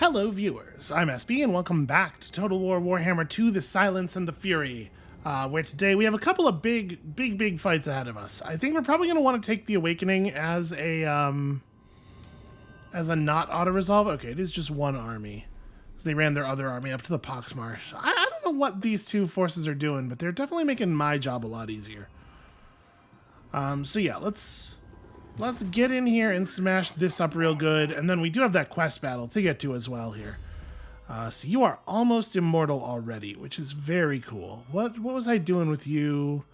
Hello viewers, I'm SB and welcome back to Total War Warhammer 2, The Silence and the Fury, where today we have a couple of big fights ahead of us. I think we're probably going to want to take the Awakening as a not auto-resolve. Okay, it is just one army. So they ran their other army up to the Poxmarsh. I don't know what these two forces are doing, but they're definitely making my job a lot easier. So yeah, let's get in here and smash this up real good, and then we do have that quest battle to get to as well here. So you are almost immortal already, which is very cool. What was I doing with you?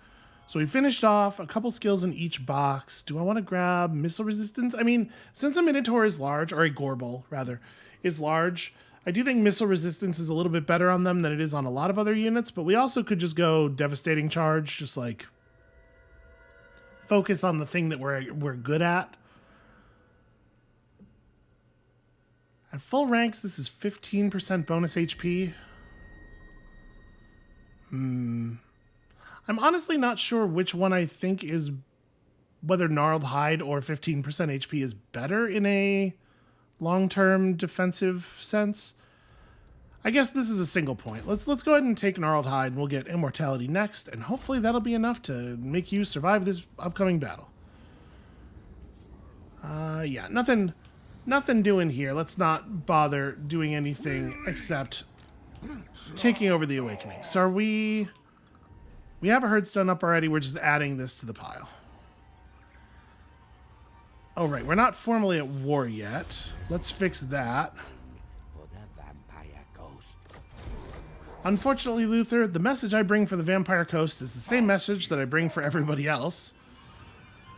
So we finished off a couple skills in each box. Do I want to grab missile resistance? I mean, since a Minotaur is large, or a Gorbel, rather, is large, I do think missile resistance is a little bit better on them than it is on a lot of other units, but we also could just go Devastating Charge, just like focus on the thing that we're good at. At full ranks, this is 15% bonus HP. I'm honestly not sure which one I think is, whether Gnarled Hide or 15% HP is better in a long-term defensive sense. I guess this is a single point. Let's go ahead and take Gnarled Hide, and we'll get Immortality next, and hopefully that'll be enough to make you survive this upcoming battle. Yeah, nothing doing here. Let's not bother doing anything except taking over the Awakening. So are we have a Herdstone up already. We're just adding this to the pile. Oh, right. We're not formally at war yet. Let's fix that. Unfortunately, Luther, the message I bring for the Vampire Coast is the same message that I bring for everybody else.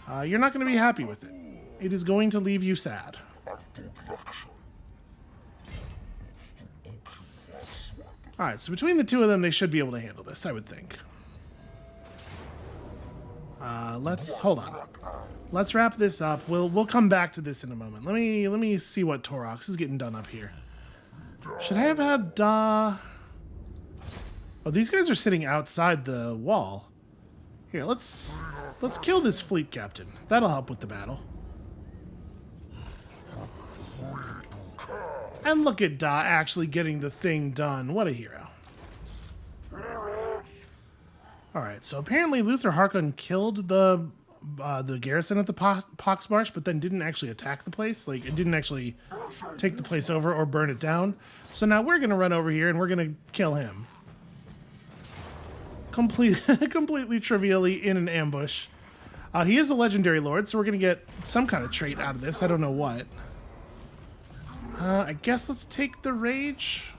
You're not going to be happy with it. It is going to leave you sad. Alright, so between the two of them, they should be able to handle this, I would think. Hold on. Let's wrap this up. We'll come back to this in a moment. Let me see what Taurox is getting done up here. Should I have had Oh, these guys are sitting outside the wall. Here, let's kill this fleet captain. That'll help with the battle. And look at Da actually getting the thing done. What a hero. Alright, so apparently Luther Harkon killed the garrison at the Poxmarsh, but then didn't actually attack the place. Like, it didn't actually take the place over or burn it down. So now we're going to run over here and we're going to kill him. Completely trivially in an ambush. He is a legendary lord, so we're going to get some kind of trait out of this. I don't know what. I guess let's take the rage.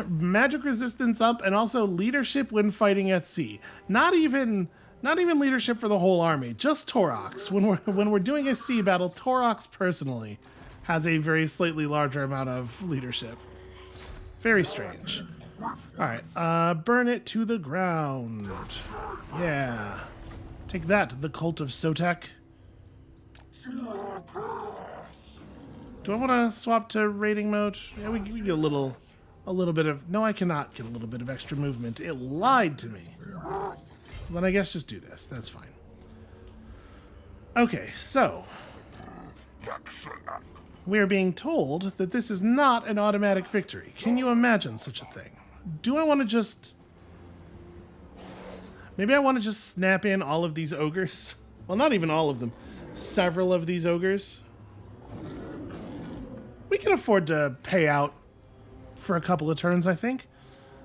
Magic resistance up, and also leadership when fighting at sea. Not even leadership for the whole army. Just Taurox. When we're doing a sea battle, Taurox personally has a very slightly larger amount of leadership. Very strange. Alright, burn it to the ground. Yeah. Take that, the Cult of Sotek. Do I want to swap to raiding mode? Yeah, we get a little bit of... No, I cannot get a little bit of extra movement. It lied to me. Well, then I guess just do this. That's fine. Okay, so... we are being told that this is not an automatic victory. Can you imagine such a thing? Do I want to just... Maybe I want to just snap in all of these ogres? Well, not even all of them. Several of these ogres. We can afford to pay out for a couple of turns, I think.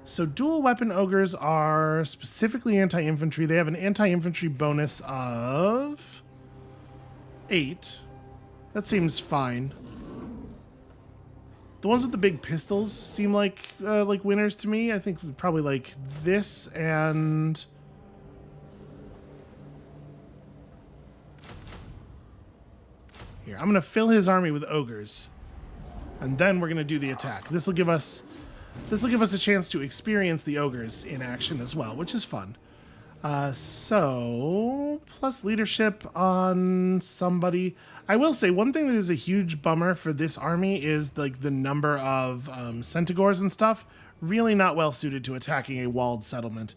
So dual weapon ogres are specifically anti-infantry. They have an anti-infantry bonus of 8. That seems fine. The ones with the big pistols seem like winners to me. I think probably like this and... Here, I'm going to fill his army with ogres. And then we're going to do the attack. This will give us a chance to experience the ogres in action as well, which is fun. So, plus leadership on somebody. I will say, one thing that is a huge bummer for this army is like the number of Centaurs and stuff. Really not well suited to attacking a walled settlement.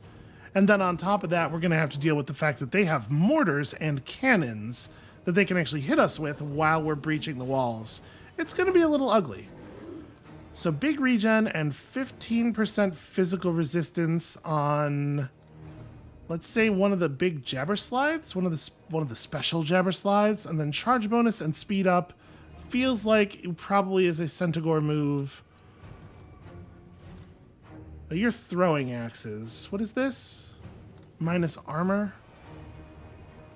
And then on top of that, we're going to have to deal with the fact that they have mortars and cannons that they can actually hit us with while we're breaching the walls, it's going to be a little ugly. So big regen and 15% physical resistance on, let's say, one of the big jabber slides, one of the special jabber slides, and then charge bonus and speed up. Feels like it probably is a Centaur move. Oh, you're throwing axes. What is this? Minus armor.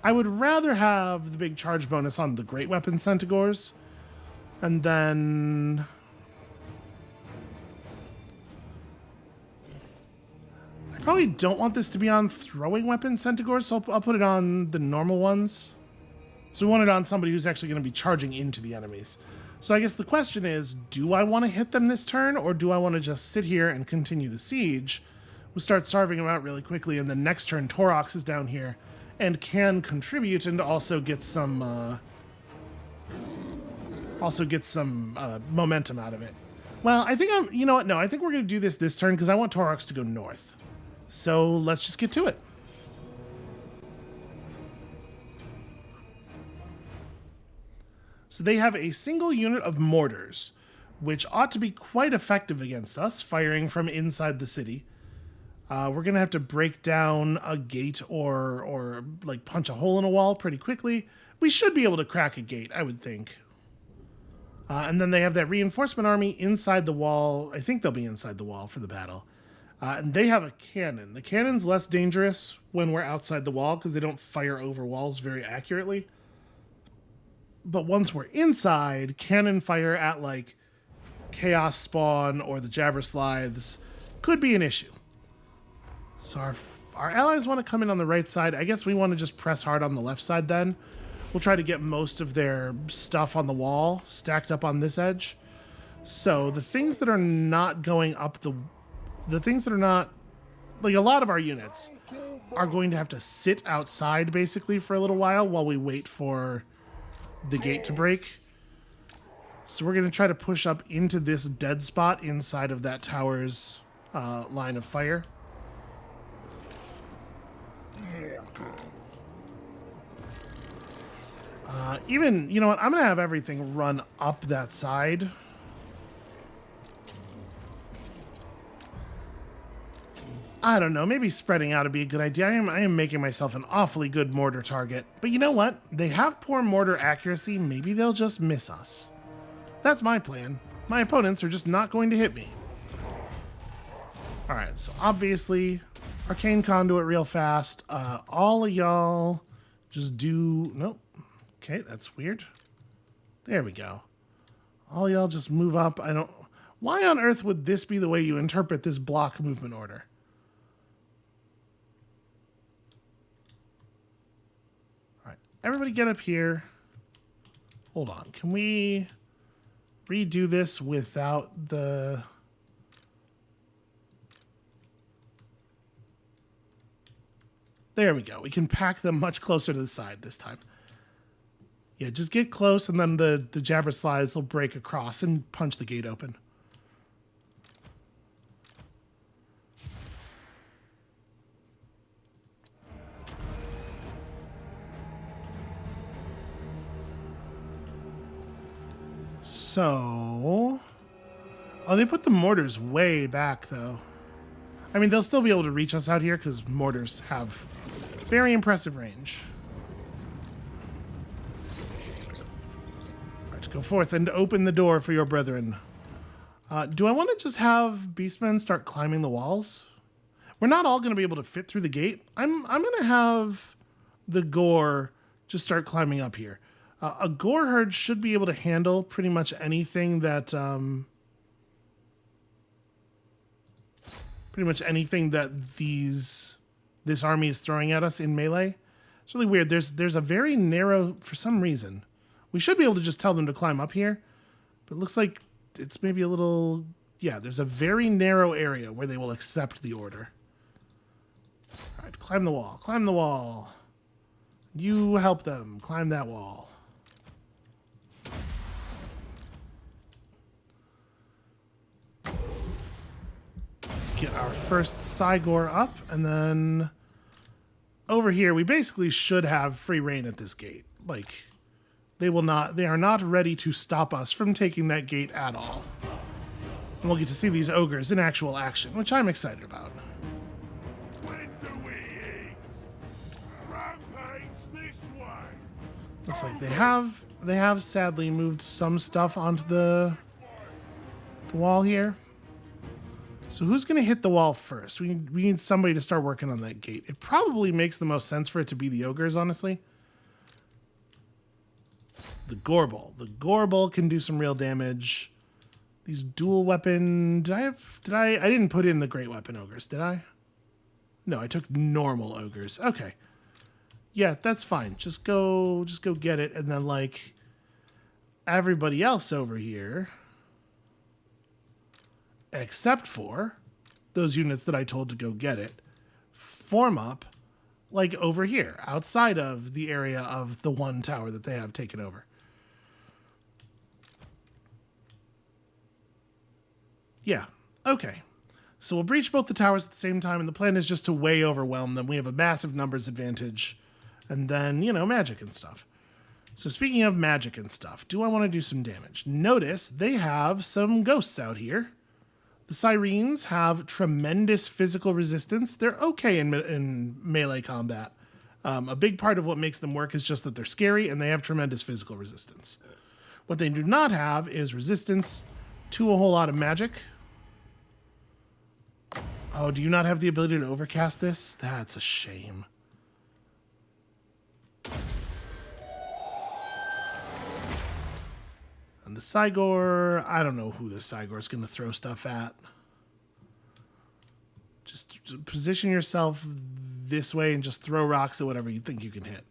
I would rather have the big charge bonus on the great weapon Centaurs. And then I probably don't want this to be on throwing weapon Centaurs, so I'll put it on the normal ones. So we want it on somebody who's actually going to be charging into the enemies. So I guess the question is, do I want to hit them this turn, or do I want to just sit here and continue the siege? We'll start starving them out really quickly, and then next turn Taurox is down here and can contribute and also get some momentum out of it. Well, I think you know what? No, I think we're going to do this turn because I want Taurox to go north. So let's just get to it. So they have a single unit of mortars, which ought to be quite effective against us, firing from inside the city. We're going to have to break down a gate or like punch a hole in a wall pretty quickly. We should be able to crack a gate, I would think. And then they have that reinforcement army inside the wall. I think they'll be inside the wall for the battle. And they have a cannon. The cannon's less dangerous when we're outside the wall because they don't fire over walls very accurately. But once we're inside, cannon fire at like Chaos Spawn or the Jabber Slides could be an issue. So our allies want to come in on the right side. I guess we want to just press hard on the left side then. We'll try to get most of their stuff on the wall stacked up on this edge. So the things that are not going up the things that are not, like a lot of our units are going to have to sit outside basically for a little while we wait for the gate to break. So we're going to try to push up into this dead spot inside of that tower's line of fire. You know what? I'm going to have everything run up that side. I don't know. Maybe spreading out would be a good idea. I am making myself an awfully good mortar target. But you know what? They have poor mortar accuracy. Maybe they'll just miss us. That's my plan. My opponents are just not going to hit me. Alright, so obviously, Arcane Conduit real fast. All of y'all just do... Nope. Okay, that's weird. There we go. All y'all just move up. I don't... Why on earth would this be the way you interpret this block movement order? Everybody get up here. Hold on. Can we redo this without the... There we go. We can pack them much closer to the side this time. Yeah, just get close and then the Jabber Slides will break across and punch the gate open. So, oh, they put the mortars way back, though. I mean, they'll still be able to reach us out here because mortars have very impressive range. All right, go forth and open the door for your brethren. Do I want to just have beastmen start climbing the walls? We're not all going to be able to fit through the gate. I'm going to have the gore just start climbing up here. A gore herd should be able to handle pretty much anything that this army is throwing at us in melee. It's really weird. There's a very narrow, for some reason. We should be able to just tell them to climb up here, but it looks like it's maybe a little, yeah, there's a very narrow area where they will accept the order. All right, climb the wall, climb the wall. You help them climb that wall. Get our first Cygor up, and then over here we basically should have free reign at this gate. Like, They are not ready to stop us from taking that gate at all. And we'll get to see these ogres in actual action, which I'm excited about. When do we eat? Rampage this way. Looks like they have sadly moved some stuff onto the wall here. So who's going to hit the wall first? We need somebody to start working on that gate. It probably makes the most sense for it to be the ogres, honestly. The Gorbel. The Gorbel can do some real damage. These dual weapon... I didn't put in the great weapon ogres, did I? No, I took normal ogres. Okay. Yeah, that's fine. Just go get it, and then, like, everybody else over here, except for those units that I told to go get it, form up, like, over here, outside of the area of the one tower that they have taken over. Yeah, okay. So we'll breach both the towers at the same time, and the plan is just to way overwhelm them. We have a massive numbers advantage, and then, you know, magic and stuff. So speaking of magic and stuff, do I want to do some damage? Notice they have some ghosts out here. The Sirens have tremendous physical resistance. They're okay in melee combat. A big part of what makes them work is just that they're scary, and they have tremendous physical resistance. What they do not have is resistance to a whole lot of magic. Oh, do you not have the ability to overcast this? That's a shame. And the Cygor, I don't know who the Cygor is going to throw stuff at. Just position yourself this way and just throw rocks at whatever you think you can hit.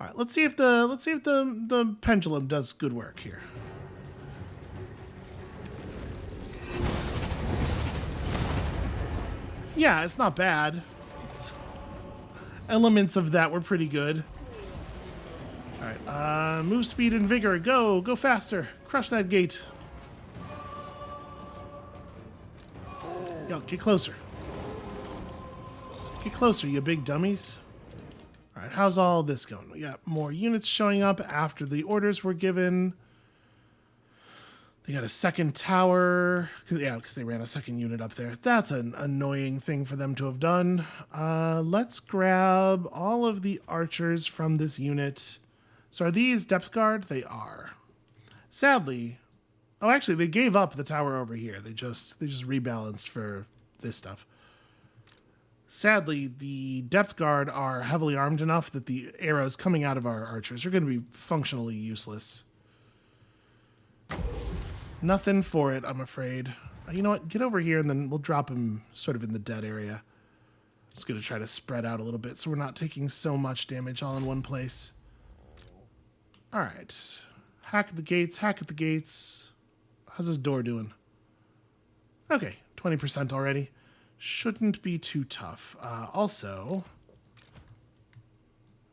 All right, let's see if the pendulum does good work here. Yeah, it's not bad. Elements of that were pretty good. All right, move speed and vigor. Go faster. Crush that gate. Yo, get closer. Get closer, you big dummies. All right, how's all this going? We got more units showing up after the orders were given. They got a second tower. Yeah, because they ran a second unit up there. That's an annoying thing for them to have done. Let's grab all of the archers from this unit. So are these depth guard? They are. Sadly, oh, actually, they gave up the tower over here. They just rebalanced for this stuff. Sadly, the depth guard are heavily armed enough that the arrows coming out of our archers are going to be functionally useless. Nothing for it, I'm afraid. You know what? Get over here, and then we'll drop him sort of in the dead area. Just going to try to spread out a little bit so we're not taking so much damage all in one place. All right. Hack at the gates, hack at the gates. How's this door doing? Okay, 20% already. Shouldn't be too tough. Also,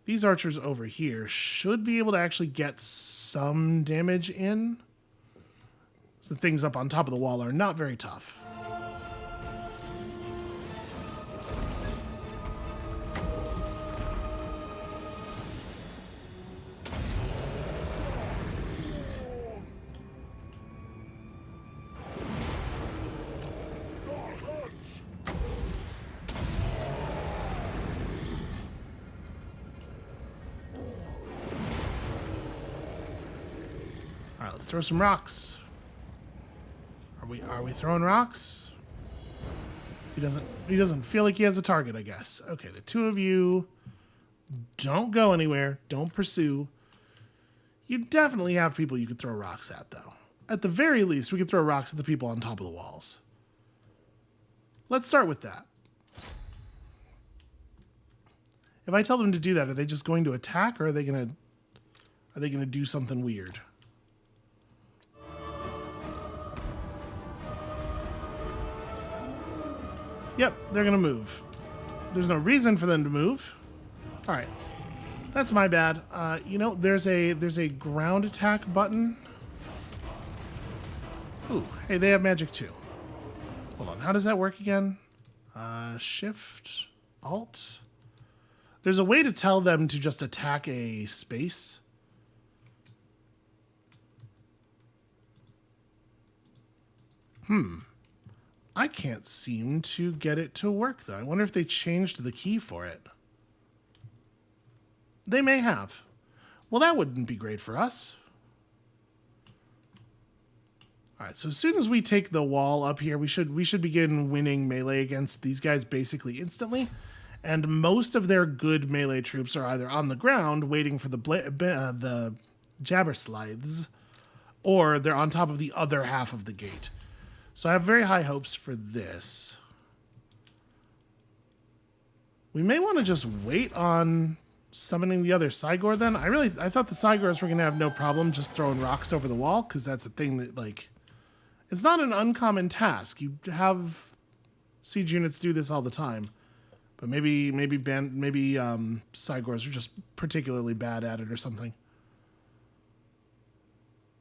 these archers over here should be able to actually get some damage in. So the things up on top of the wall are not very tough. All right, let's throw some rocks. Are we throwing rocks? He doesn't feel like he has a target, I guess. Okay, the two of you don't go anywhere. Don't pursue. You definitely have people you could throw rocks at, though. At the very least, we could throw rocks at the people on top of the walls. Let's start with that. If I tell them to do that, are they just going to attack, or are they gonna do something weird? Yep, they're gonna move. There's no reason for them to move. All right, that's my bad. You know, there's a ground attack button. Ooh, hey, they have magic too. Hold on, how does that work again? Shift, Alt. There's a way to tell them to just attack a space. I can't seem to get it to work, though. I wonder if they changed the key for it. They may have. Well, that wouldn't be great for us. All right, so as soon as we take the wall up here, we should begin winning melee against these guys basically instantly. And most of their good melee troops are either on the ground waiting for the jabber slides, or they're on top of the other half of the gate. So I have very high hopes for this. We may want to just wait on summoning the other Cygor then. I thought the Cygors were going to have no problem just throwing rocks over the wall, because that's a thing that, like, it's not an uncommon task. You have siege units do this all the time. But maybe Cygors are just particularly bad at it or something.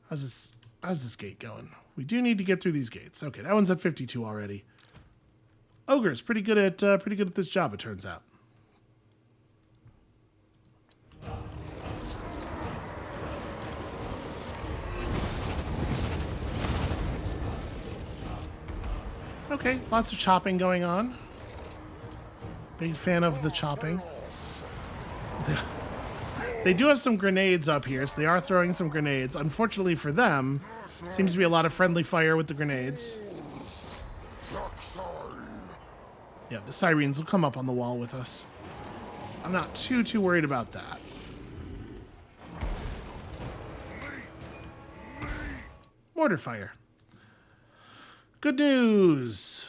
How's this gate going? We do need to get through these gates. Okay, that one's at 52 already. Ogre's pretty good at this job, it turns out. Okay, lots of chopping going on. Big fan of the chopping. They do have some grenades up here, so they are throwing some grenades. Unfortunately for them, seems to be a lot of friendly fire with the grenades. Yeah, the sirens will come up on the wall with us. I'm not too worried about that. Mortar fire. Good news.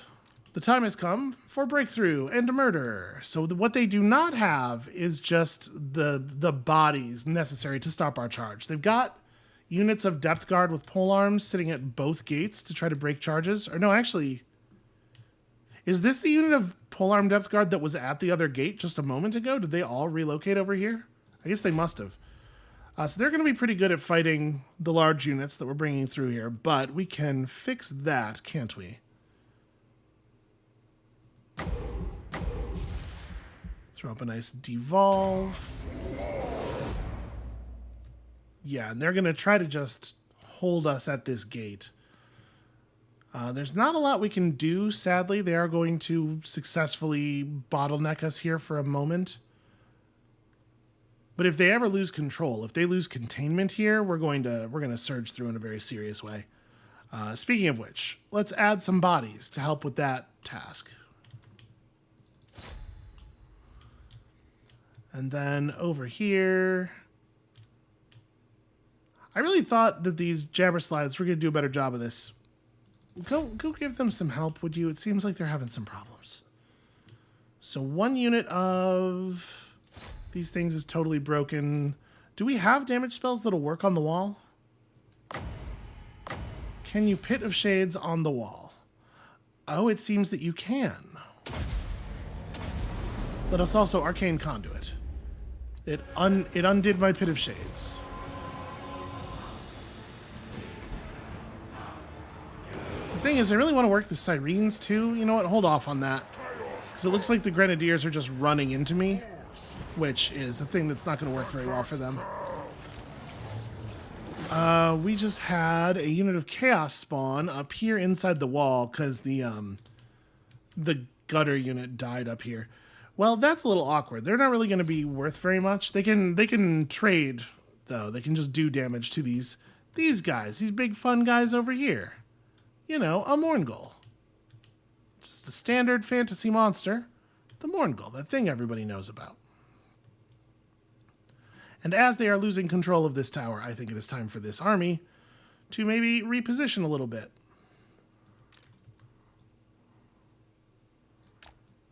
The time has come for breakthrough and murder. So what they do not have is just the bodies necessary to stop our charge. They've got units of depth guard with polearms sitting at both gates to try to break charges. Or no, actually, is this the unit of polearm depth guard that was at the other gate just a moment ago? Did they all relocate over here? I guess they must have. So they're going to be pretty good at fighting the large units that we're bringing through here, but we can fix that, can't we? Throw up a nice devolve. Yeah, and they're going to try to just hold us at this gate. There's not a lot we can do, sadly. They are going to successfully bottleneck us here for a moment. But if they ever lose control, if they lose containment here, we're going to surge through in a very serious way. Speaking of which, let's add some bodies to help with that task. And then over here, I really thought that these jabber slides were going to do a better job of this. Go give them some help, would you? It seems like they're having some problems. So one unit of these things is totally broken. Do we have damage spells that'll work on the wall? Can you Pit of Shades on the wall? Oh, it seems that you can. Let us also Arcane Conduit. It undid my Pit of Shades. The thing is, I really want to work the Sirens too. You know what? Hold off on that. Because it looks like the Grenadiers are just running into me, which is a thing that's not going to work very well for them. We just had a unit of Chaos spawn up here inside the wall because the gutter unit died up here. Well, that's a little awkward. They're not really going to be worth very much. They can trade, though. They can just do damage to these guys, these big fun guys over here. You know, a Morngul. Just a standard fantasy monster. The Morngul, that thing everybody knows about. And as they are losing control of this tower, I think it is time for this army to maybe reposition a little bit.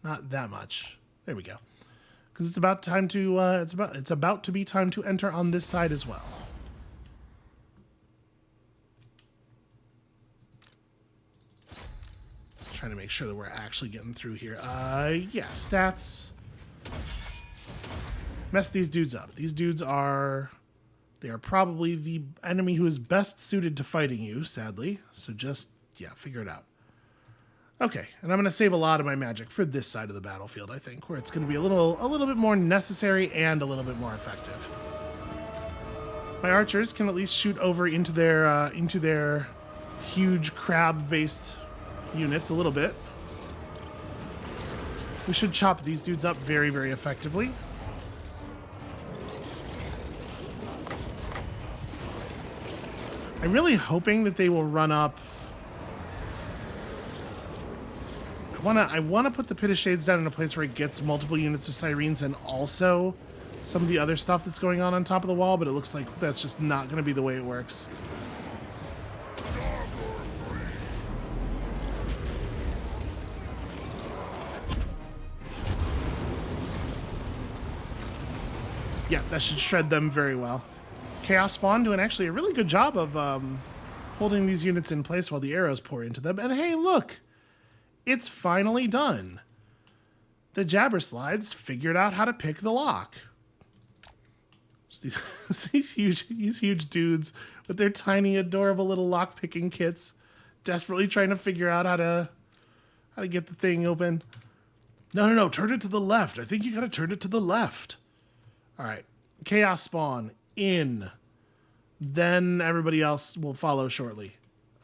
Not that much. There we go. Because it's about time to it's about to be time to enter on this side as well. Trying to make sure that we're actually getting through here. Yeah, stats. Mess these dudes up. These dudes are probably the enemy who is best suited to fighting you, sadly. So just, yeah, figure it out. Okay, and I'm going to save a lot of my magic for this side of the battlefield, I think, where it's going to be a little bit more necessary and a little bit more effective. My archers can at least shoot over into their huge crab-based units a little bit. We should chop these dudes up very, very effectively. I'm really hoping that they will run up. I wanna put the Pit of Shades down in a place where it gets multiple units of Sirens and also some of the other stuff that's going on top of the wall, but it looks like that's just not going to be the way it works. Yeah, that should shred them very well. Chaos Spawn doing actually a really good job of holding these units in place while the arrows pour into them. And hey, look! It's finally done. The Jabber Slides figured out how to pick the lock. These huge dudes with their tiny, adorable little lock-picking kits, desperately trying to figure out how to get the thing open. No, turn it to the left. I think you gotta turn it to the left. All right, Chaos Spawn in. Then everybody else will follow shortly.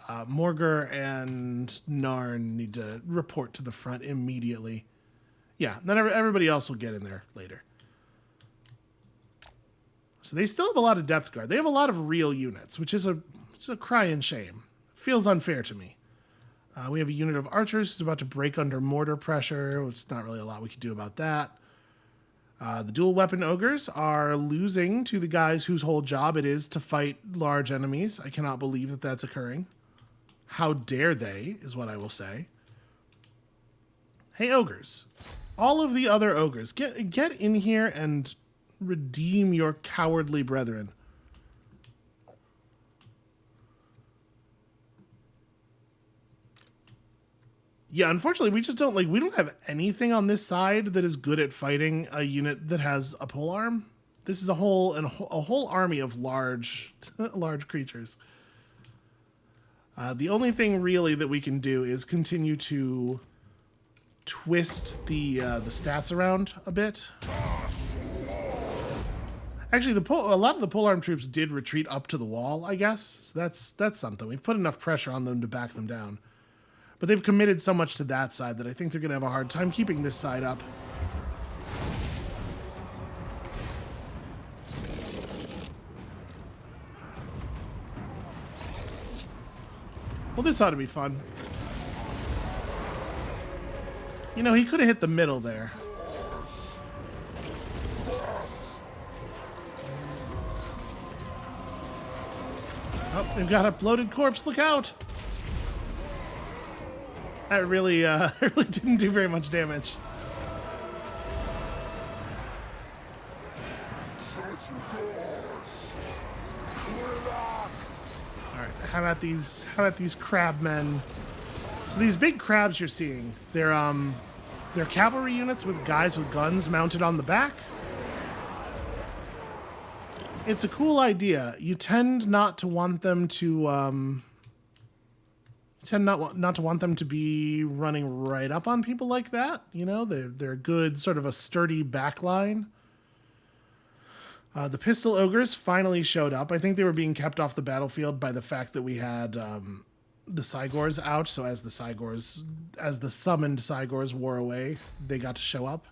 Morgur and Narn need to report to the front immediately. Yeah, then everybody else will get in there later. So they still have a lot of depth guard. They have a lot of real units, which is a crying shame. Feels unfair to me. We have a unit of archers who's about to break under mortar pressure, which is not really a lot we can do about that. The dual weapon ogres are losing to the guys whose whole job it is to fight large enemies. I cannot believe that that's occurring. How dare they, is what I will say. Hey, ogres. All of the other ogres, get in here and redeem your cowardly brethren. Yeah, unfortunately, we just don't we don't have anything on this side that is good at fighting a unit that has a polearm. This is a whole army of large creatures. The only thing really that we can do is continue to twist the stats around a bit. Actually, a lot of the polearm troops did retreat up to the wall, I guess. So that's something. We've put enough pressure on them to back them down. But they've committed so much to that side that I think they're going to have a hard time keeping this side up. Well, this ought to be fun. You know, he could have hit the middle there. Oh, they've got a bloated corpse. Look out! That really, really didn't do very much damage. All right, how about these crab men? So these big crabs you're seeing, they're cavalry units with guys with guns mounted on the back. It's a cool idea. You tend not to want them to not to want them to be running right up on people like that. You know, they're good, sort of a sturdy backline. The pistol ogres finally showed up. I think they were being kept off the battlefield by the fact that we had the Cygors out. So as the summoned Cygors wore away, they got to show up.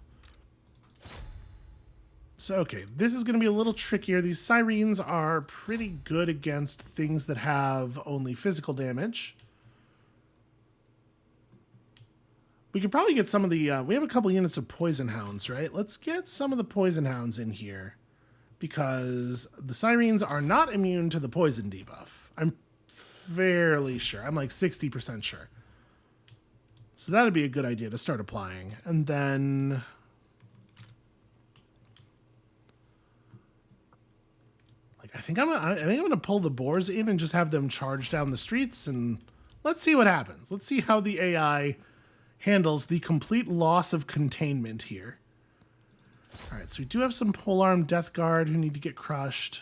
So, okay, this is going to be a little trickier. These Sirens are pretty good against things that have only physical damage. We could probably get some of the... we have a couple units of Poison Hounds, right? Let's get some of the Poison Hounds in here. Because the Sirens are not immune to the poison debuff. I'm fairly sure. I'm like 60% sure. So that would be a good idea to start applying. And then... I think I'm gonna pull the boars in and just have them charge down the streets, and let's see what happens. Let's see how the AI handles the complete loss of containment here. All right, so we do have some polearm death guard who need to get crushed.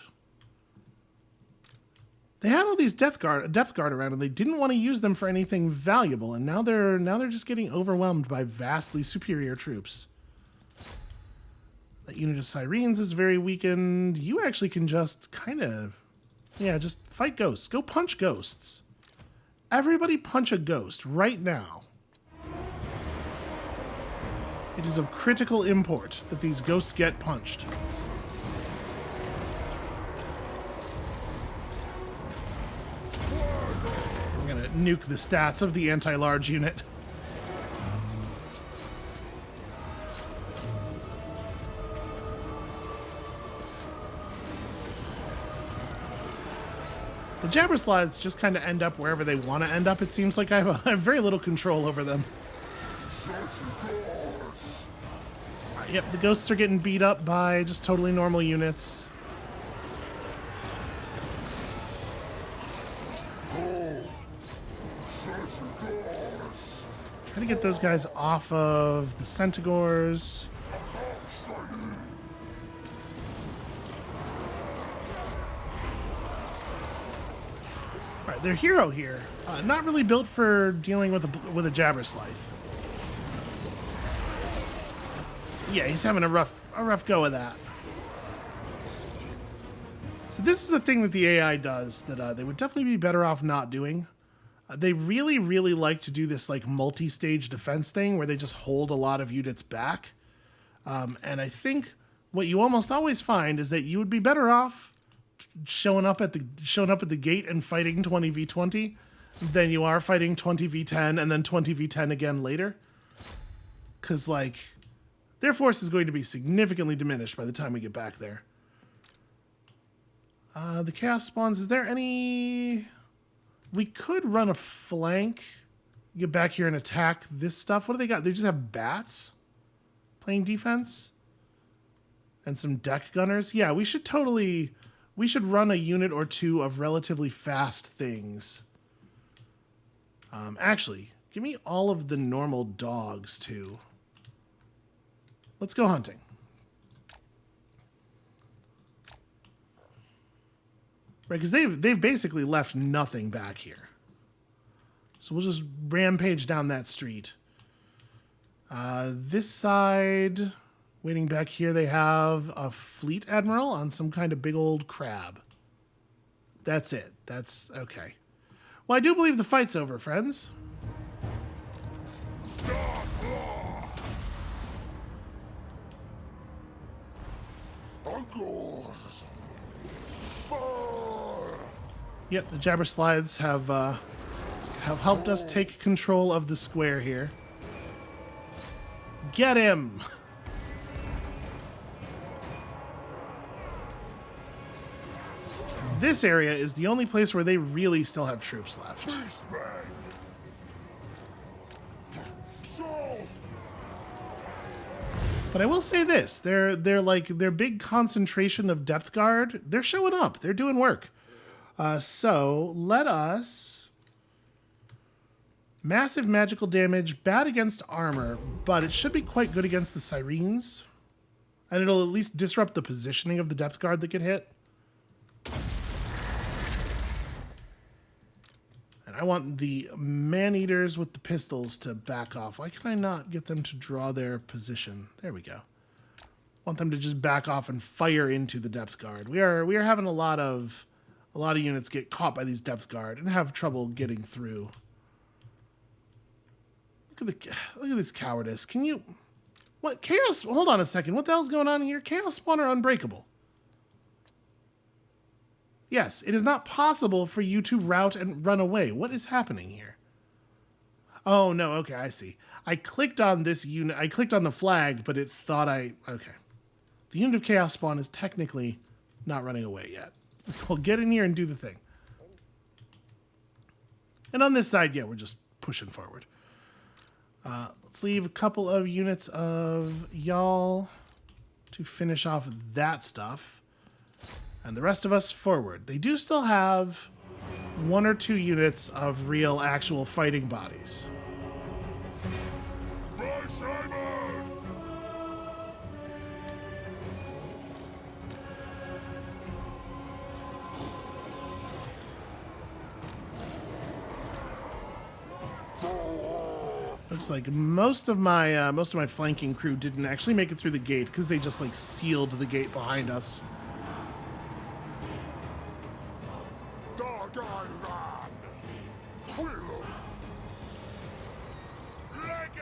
They had all these depth guard around, and they didn't want to use them for anything valuable, and now they're just getting overwhelmed by vastly superior troops. That unit of Sirens is very weakened. You actually can just kind of, yeah, just fight ghosts. Go punch ghosts. Everybody punch a ghost right now. It is of critical import that these ghosts get punched. We're gonna nuke the stats of the anti-large unit. The jabber slides just kind of end up wherever they want to end up. It seems like I have very little control over them. Yep, the ghosts are getting beat up by just totally normal units. Try to get those guys off of the Centaurs. Alright, their hero here. Not really built for dealing with a jabber scythe. Yeah, he's having a rough go of that. So this is a thing that the AI does that they would definitely be better off not doing. They really, really like to do this like multi-stage defense thing where they just hold a lot of units back. And I think what you almost always find is that you would be better off showing up at the gate and fighting 20v20 than you are fighting 20v10 and then 20v10 again later. Because like their force is going to be significantly diminished by the time we get back there. The chaos spawns, is there any... We could run a flank, get back here and attack this stuff. What do they got? They just have bats playing defense and some deck gunners. Yeah, we should run a unit or two of relatively fast things. Actually, give me all of the normal dogs too. Let's go hunting. Right, because they've basically left nothing back here. So we'll just rampage down that street. This side, waiting back here, they have a fleet admiral on some kind of big old crab. That's it. That's okay. Well, I do believe the fight's over, friends. Yep, the jabber slides have helped us take control of the square here. Get him! This area is the only place where they really still have troops left. But I will say this, their big concentration of depth guard, they're showing up. They're doing work. So let us... Massive magical damage, bad against armor, but it should be quite good against the sirens. And it'll at least disrupt the positioning of the depth guard that get hit. And I want the man-eaters with the pistols to back off. Why can I not get them to draw their position? There we go. I want them to just back off and fire into the depth guard. We are having a lot of units get caught by these depth guard and have trouble getting through. Look at this cowardice. Can you... What? Chaos... Hold on a second. What the hell's going on here? Chaos Spawn are unbreakable. Yes, it is not possible for you to rout and run away. What is happening here? Oh, no. Okay, I see. I clicked on this unit. I clicked on the flag, but it thought I... Okay. The unit of Chaos Spawn is technically not running away yet. Well, get in here and do the thing. And on this side, yeah, we're just pushing forward. Let's leave a couple of units of y'all to finish off that stuff. And the rest of us forward. They do still have 1 or 2 units of real, actual fighting bodies. Looks like most of my flanking crew didn't actually make it through the gate because they just like sealed the gate behind us. Leg it!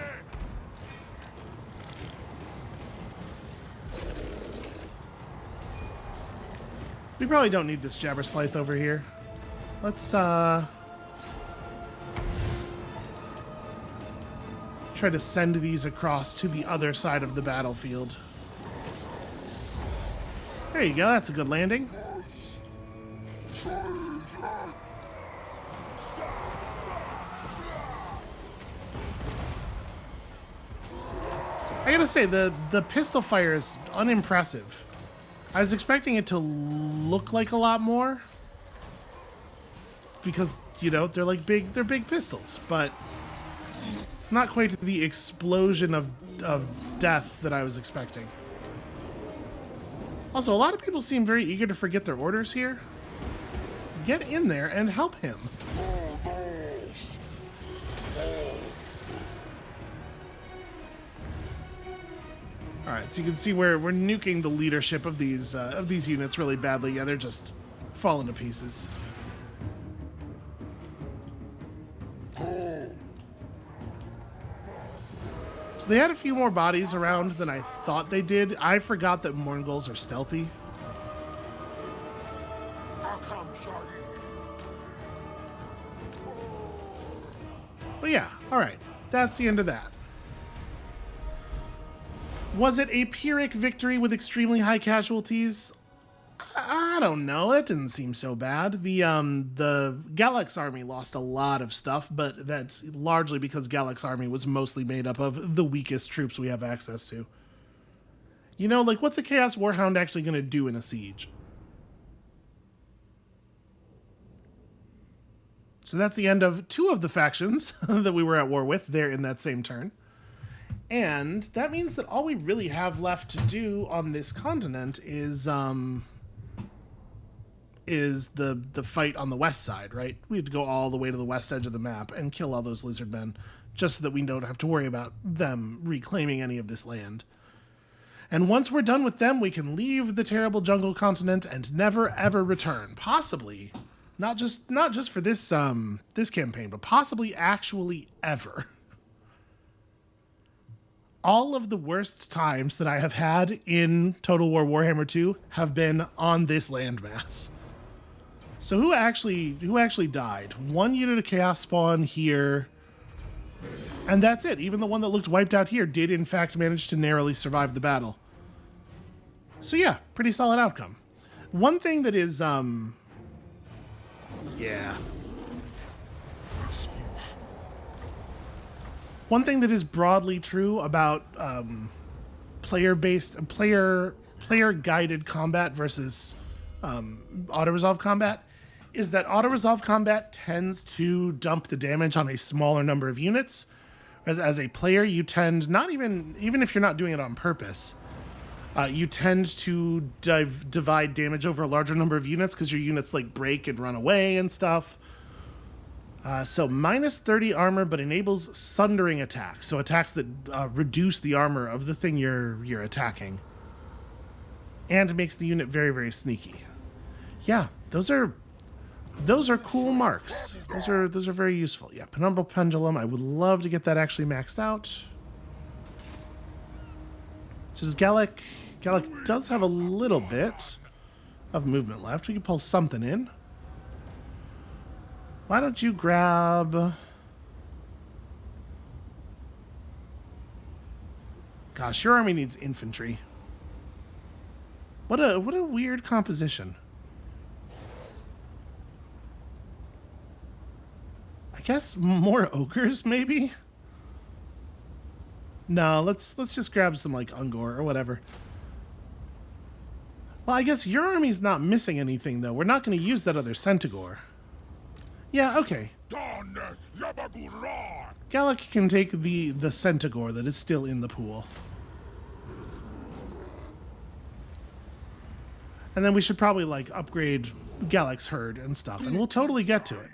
We probably don't need this Jabber Scythe over here. Let's try to send these across to the other side of the battlefield. There you go, that's a good landing. I gotta say, the pistol fire is unimpressive. I was expecting it to look like a lot more. Because, you know, they're big pistols, but it's not quite the explosion of death that I was expecting. Also, a lot of people seem very eager to forget their orders here. Get in there and help him. All right, so you can see we're nuking the leadership of these units really badly. Yeah, they're just falling to pieces. So they had a few more bodies around than I thought they did. I forgot that Morngulls are stealthy. But yeah, all right. That's the end of that. Was it a Pyrrhic victory with extremely high casualties? I don't know. It didn't seem so bad. The Galax army lost a lot of stuff, but that's largely because Galax army was mostly made up of the weakest troops we have access to. You know, like, what's a Chaos Warhound actually going to do in a siege? So that's the end of 2 of the factions that we were at war with there in that same turn. And that means that all we really have left to do on this continent is the fight on the west side, right? We have to go all the way to the west edge of the map and kill all those lizard men, just so that we don't have to worry about them reclaiming any of this land. And once we're done with them, we can leave the terrible jungle continent and never ever return. Possibly, not just for this this campaign, but possibly actually ever. All of the worst times that I have had in Total War Warhammer 2 have been on this landmass. So who actually died? 1 unit of Chaos Spawn here. And that's it. Even the one that looked wiped out here did in fact manage to narrowly survive the battle. So yeah, pretty solid outcome. One thing that is, yeah. One thing that is broadly true about player-guided combat versus auto-resolve combat is that auto-resolve combat tends to dump the damage on a smaller number of units. As a player, you tend, not even if you're not doing it on purpose, you tend to divide damage over a larger number of units because your units like break and run away and stuff. So minus 30 armor, but enables sundering attacks. So attacks that reduce the armor of the thing you're attacking, and makes the unit very, very sneaky. Yeah, those are cool marks. Those are very useful. Yeah, Penumbral Pendulum. I would love to get that actually maxed out. So does Gallic does have a little bit of movement left. We can pull something in. Why don't you grab... Gosh, your army needs infantry. What a weird composition. I guess more ogres, maybe? No, let's just grab some, like, Ungor or whatever. Well, I guess your army's not missing anything, though. We're not going to use that other Centigore. Yeah, okay. Gallic can take the Centigore that is still in the pool. And then we should probably, like, upgrade Gallic's herd and stuff, and we'll totally get to it.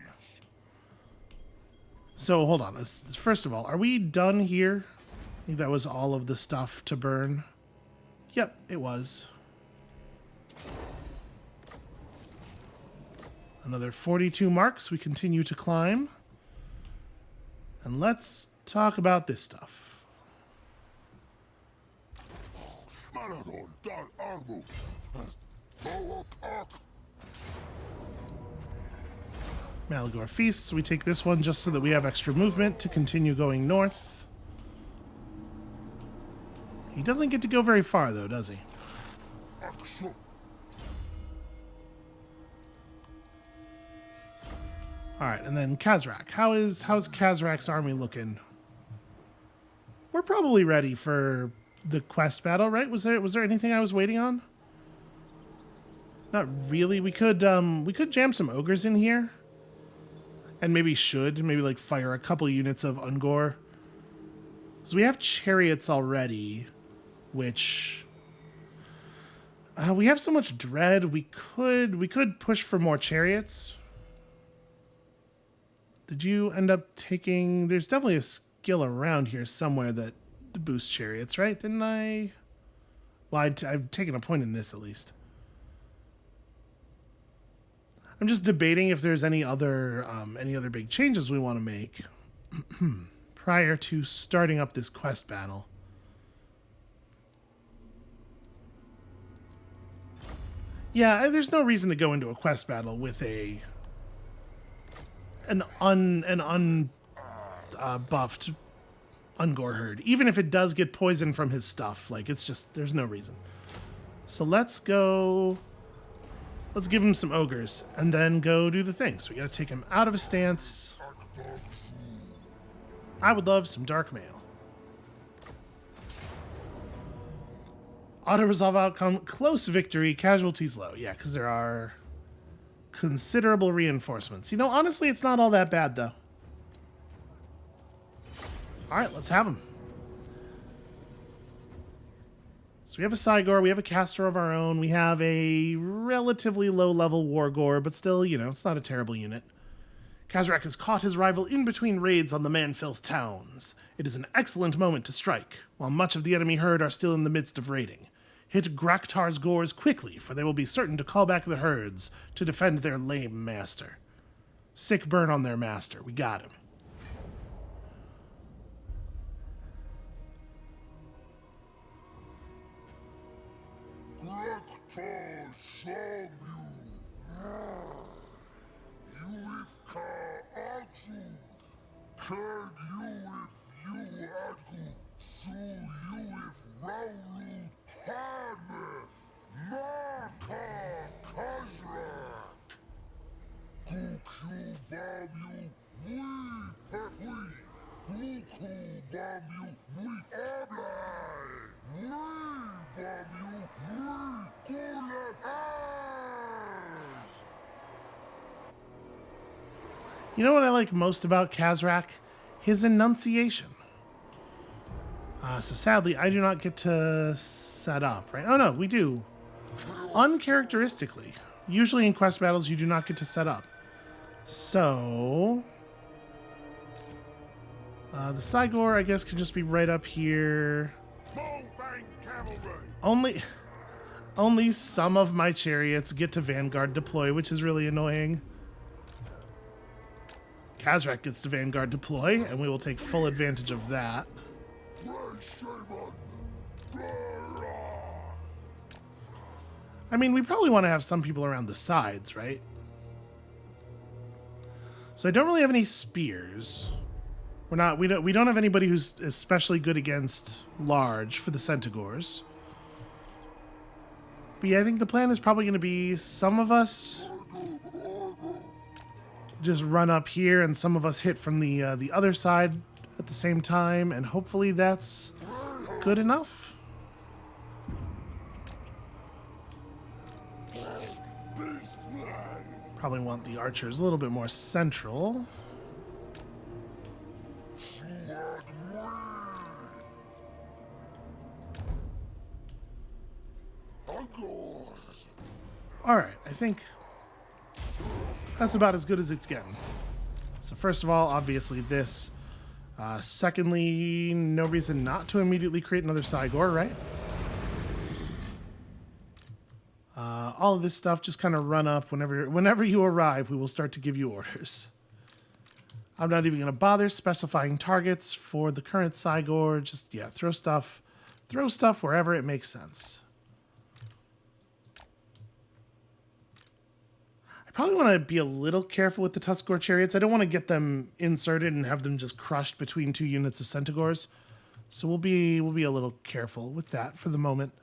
So, hold on. First of all, are we done here? I think that was all of the stuff to burn. Yep, it was. Another 42 marks. We continue to climb. And let's talk about this stuff. Malagor Feasts. We take this one just so that we have extra movement to continue going north. He doesn't get to go very far, though, does he? All right, and then Khazrak. How's Khazrak's army looking? We're probably ready for the quest battle, right? Was there anything I was waiting on? Not really. We could jam some ogres in here, and maybe like fire a couple units of Ungor. So we have chariots already, which we have so much dread. We could push for more chariots. Did you end up taking... There's definitely a skill around here somewhere that boosts chariots, right? Didn't I? Well, I've taken a point in this, at least. I'm just debating if there's any other big changes we want to make prior to starting up this quest battle. Yeah, there's no reason to go into a quest battle with an unbuffed Ungor herd, even if it does get poisoned from his stuff. Like, it's just, there's no reason. So let's give him some ogres and then go do the thing. So we gotta take him out of his stance. I would love some dark mail. Auto resolve outcome, close victory, casualties low. Yeah, because there are considerable reinforcements. You know, honestly, it's not all that bad, though. All right, let's have them. So we have a Cygor, we have a caster of our own, we have a relatively low-level Wargor, but still, you know, it's not a terrible unit. Khazrak has caught his rival in between raids on the Manfilth towns. It is an excellent moment to strike, while much of the enemy herd are still in the midst of raiding. Hit Graktar's gores quickly, for they will be certain to call back the herds to defend their lame master. Sick burn on their master. We got him. Graktar shall you if Ka'aksud, Kurd you if you Adgu, Su you if Raulud Harmeth, Marka Khazrak, Kuku bam you, we perhui, Kuku bam you, we Ablai, we bam you, we Kulat You know what I like most about Khazrak? His enunciation. So sadly, I do not get to set up, right? Oh no, we do. Uncharacteristically. Usually in quest battles, you do not get to set up. So... the Cygor, I guess, can just be right up here. Only some of my chariots get to Vanguard deploy, which is really annoying. Khazrak gets to Vanguard deploy, and we will take full advantage of that. I mean, we probably want to have some people around the sides, right? So I don't really have any spears. We don't have anybody who's especially good against large for the Centaurs. But yeah, I think the plan is probably going to be some of us just run up here and some of us hit from the other side at the same time, and hopefully that's good enough. Probably want the archers a little bit more central. All right, I think that's about as good as it's getting. So first of all, obviously this. Secondly, no reason not to immediately create another Cygor, right? All of this stuff just kind of run up whenever you arrive. We will start to give you orders. I'm not even going to bother specifying targets for the current Cygor. Just, yeah, throw stuff wherever it makes sense. I probably want to be a little careful with the Tuskor chariots. I don't want to get them inserted and have them just crushed between 2 units of Centaurs. So we'll be a little careful with that for the moment.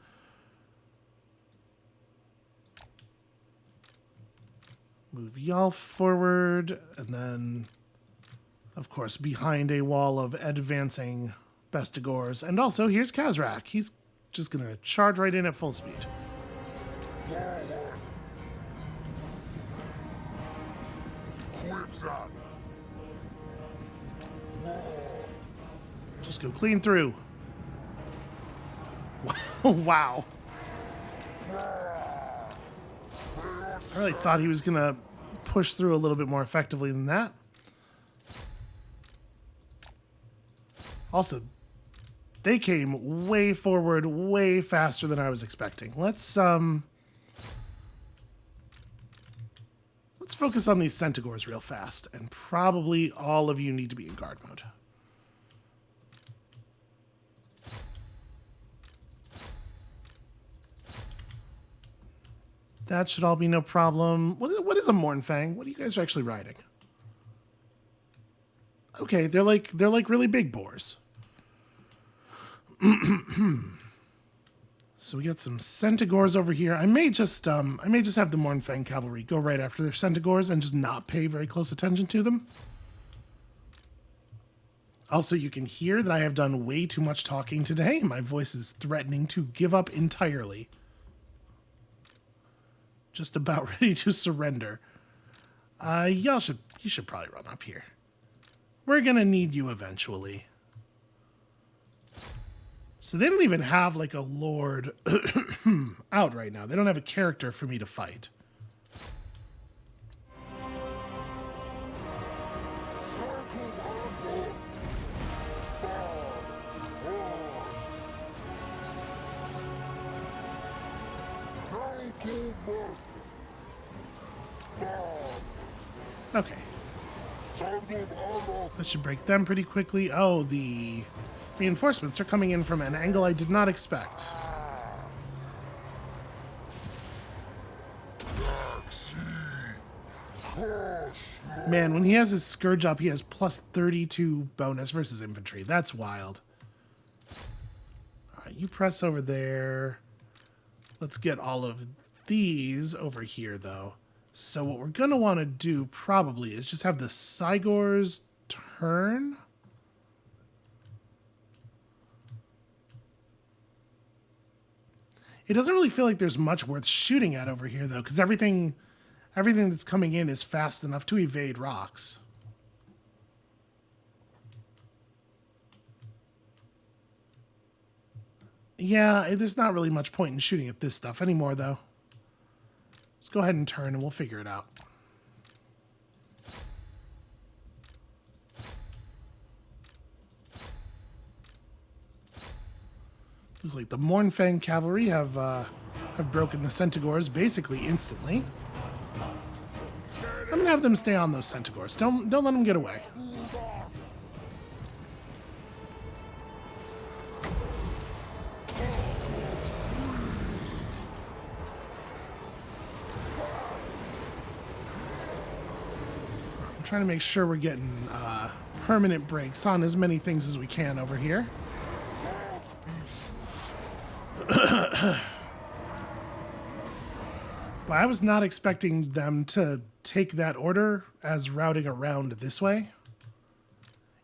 Move y'all forward, and then, of course, behind a wall of advancing Bestigors. And also, here's Kazrak. He's just going to charge right in at full speed. Just go clean through. Wow. I really thought he was going to push through a little bit more effectively than that. Also, they came way forward, way faster than I was expecting. Let's focus on these Centaurs real fast, and probably all of you need to be in guard mode. That should all be no problem. What is a Mornfang? What are you guys actually riding? Okay, they're like really big boars. So we got some Centaurs over here. I may just have the Mornfang cavalry go right after their Centaurs and just not pay very close attention to them. Also, you can hear that I have done way too much talking today. My voice is threatening to give up entirely. Just about ready to surrender. You should probably run up here. We're gonna need you eventually. So they don't even have like a lord out right now. They don't have a character for me to fight. Okay. That should break them pretty quickly. Oh, the reinforcements are coming in from an angle I did not expect. Man, when he has his Scourge up, he has plus 32 bonus versus infantry. That's wild. All right, you press over there. Let's get all of these over here, though. So what we're going to want to do probably is just have the Cygors turn. It doesn't really feel like there's much worth shooting at over here, though, because everything that's coming in is fast enough to evade rocks. Yeah, there's not really much point in shooting at this stuff anymore, though. Let's go ahead and turn, and we'll figure it out. Looks like the Mornfang cavalry have broken the Centaurs basically instantly. I'm gonna have them stay on those Centaurs. Don't let them get away. I'm trying to make sure we're getting permanent breaks on as many things as we can over here. Well, I was not expecting them to take that order as routing around this way.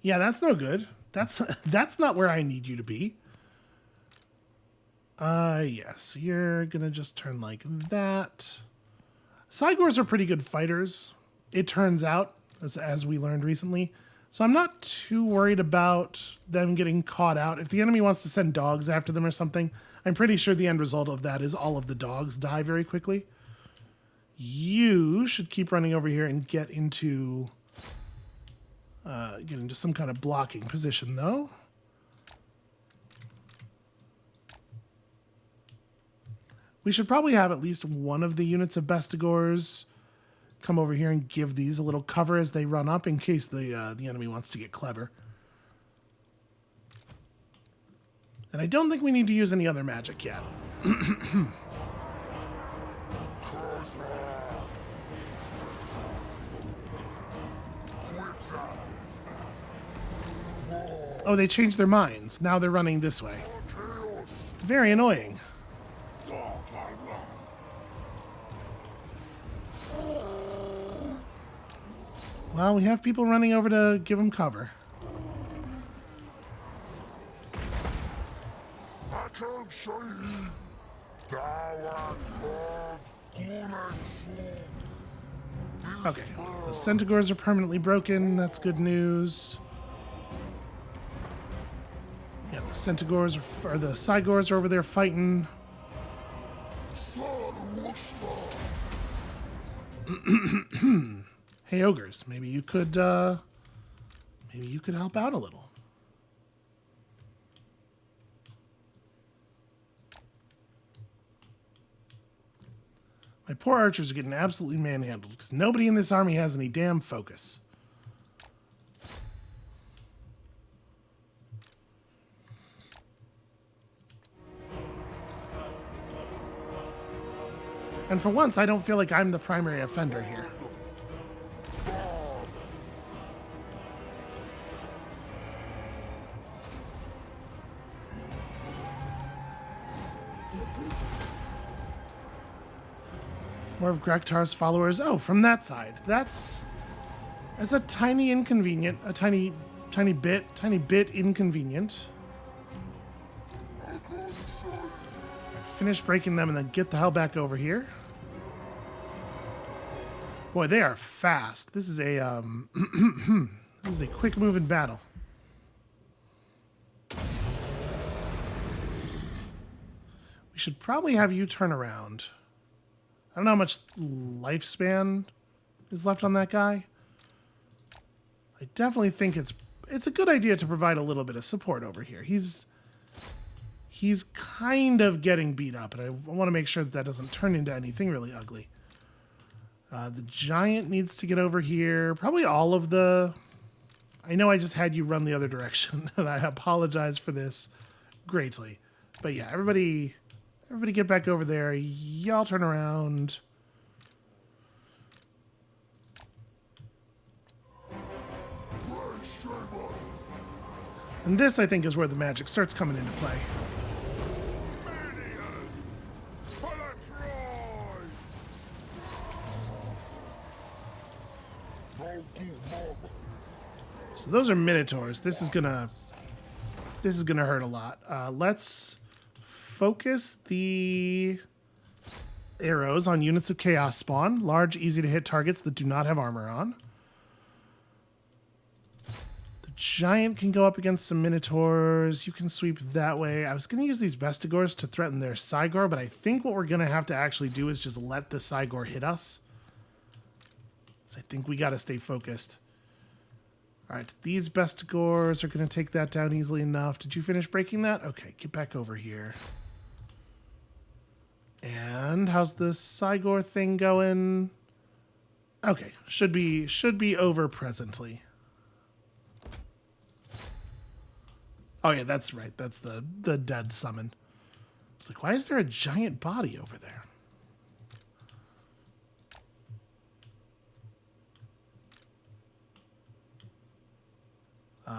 Yeah, that's no good. That's not where I need you to be. Yes, you're gonna just turn like that. Cygors are pretty good fighters, it turns out, as we learned recently. So I'm not too worried about them getting caught out. If the enemy wants to send dogs after them or something, I'm pretty sure the end result of that is all of the dogs die very quickly. You should keep running over here and get into some kind of blocking position, though. We should probably have at least one of the units of Bestigors come over here and give these a little cover as they run up in case the enemy wants to get clever. And I don't think we need to use any other magic yet. Oh, they changed their minds. Now they're running this way. Very annoying. Well, we have people running over to give them cover. Okay, the Centaurs are permanently broken. That's good news. Yeah, the Centaurs or the Cygors are over there fighting. Hey, ogres, maybe you could help out a little. My poor archers are getting absolutely manhandled because nobody in this army has any damn focus. And for once, I don't feel like I'm the primary offender here. More of Grektar's followers. Oh, from that side. That's a tiny inconvenient, a tiny bit inconvenient. Finish breaking them and then get the hell back over here. Boy, they are fast. This is a this is a quick moving battle. We should probably have you turn around. I don't know how much lifespan is left on that guy. I definitely think it's a good idea to provide a little bit of support over here. He's kind of getting beat up, and I want to make sure that doesn't turn into anything really ugly. The giant needs to get over here. Probably all of the... I know I just had you run the other direction, and I apologize for this greatly. But yeah, everybody get back over there. Y'all turn around. And this, I think, is where the magic starts coming into play. So those are Minotaurs. This is gonna hurt a lot. Let's focus the arrows on units of chaos spawn. Large, easy to hit targets that do not have armor on. The giant can go up against some Minotaurs. You can sweep that way. I was gonna use these Bestigors to threaten their Cygor, but I think what we're gonna have to actually do is just let the Cygor hit us. So I think we gotta stay focused. All right, these Bestigors are going to take that down easily enough. Did you finish breaking that? Okay, get back over here. And how's the Cygor thing going? Okay, should be over presently. Oh yeah, that's right. That's the dead summon. It's like, why is there a giant body over there?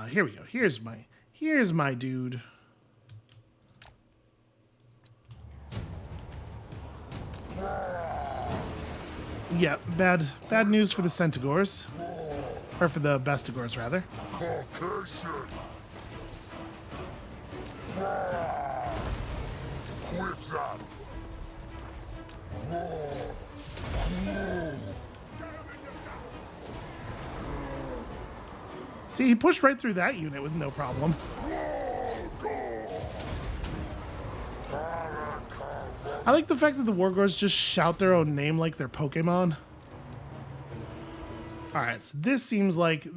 Here we go. Here's my dude. Yeah, bad news for the Centaurs. Or for the Bestigors, rather. See, he pushed right through that unit with no problem. I like the fact that the Wargors just shout their own name like they're Pokemon. All right, so this seems like